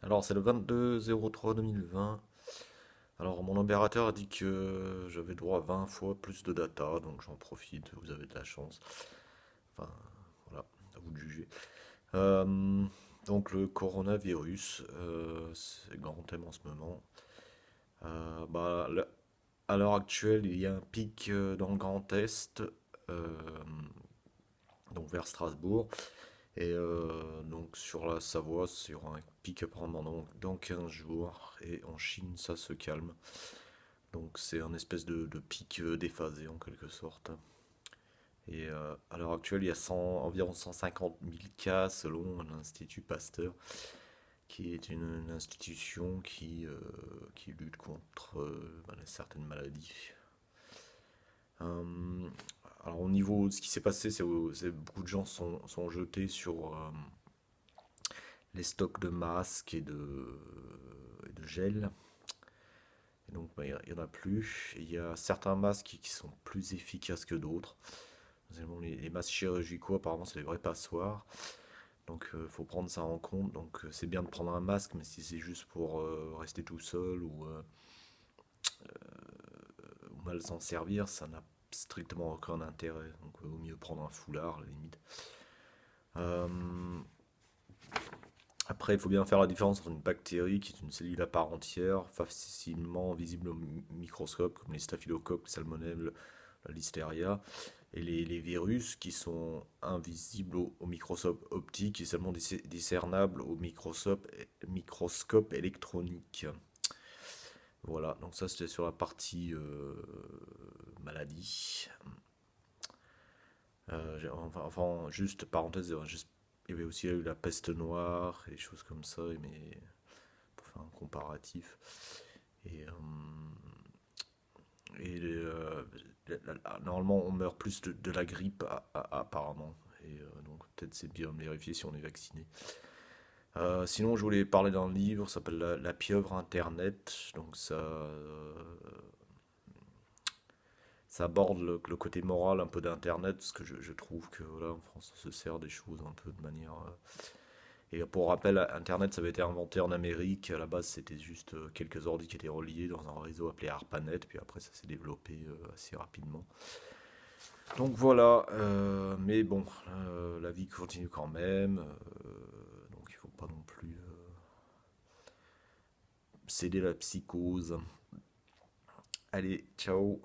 Alors, c'est le 22/03/2020. Alors, mon opérateur a dit que j'avais droit à 20 fois plus de data, donc j'en profite, vous avez de la chance. Enfin, voilà, à vous de juger. Euh, donc, le coronavirus, c'est le grand thème en ce moment. À l'heure actuelle, il y a un pic dans le Grand Est, euh, donc vers Strasbourg. Et donc sur la Savoie, il y aura un pic apparemment dans 15 jours. Et en Chine, ça se calme. Donc c'est un espèce de pic déphasé en quelque sorte. Et à l'heure actuelle, il y a environ 150 000 cas selon l'Institut Pasteur, qui est une institution qui lutte contre certaines maladies. Euh, alors au niveau de ce qui s'est passé, beaucoup de gens sont jetés sur les stocks de masques et de gel. Et donc, bah, il n'y en a plus. Il y a certains masques qui sont plus efficaces que d'autres. Notamment les masques chirurgicaux, apparemment, c'est des vrais passoires. Donc, il faut prendre ça en compte. Donc, c'est bien de prendre un masque, mais si c'est juste pour rester tout seul ou mal s'en servir, ça n'a strictement aucun intérêt. Donc, il vaut mieux prendre un foulard, à la limite. Euh, Après, il faut bien faire la différence entre une bactérie, qui est une cellule à part entière, facilement visible au microscope, comme les staphylocoques, les salmonelles, la listeria, et les virus qui sont invisibles au microscope optique et seulement discernables au microscope électronique. Voilà, donc ça c'était sur la partie maladie. Juste parenthèse, il y avait aussi eu la peste noire et des choses comme ça, mais pour faire un comparatif. Et, normalement, on meurt plus de la grippe apparemment. Et donc, peut-être c'est bien de vérifier si on est vacciné. Sinon, je voulais parler d'un livre, ça s'appelle La pieuvre Internet. Donc, ça aborde le côté moral un peu d'Internet, parce que je trouve que voilà, en France, on se sert des choses un peu de manière. Et pour rappel, Internet, ça avait été inventé en Amérique. À la base, c'était juste quelques ordi qui étaient reliés dans un réseau appelé ARPANET. Puis après, ça s'est développé assez rapidement. Donc voilà, mais bon, la vie continue quand même. Donc il faut pas non plus céder à la psychose. Allez, ciao.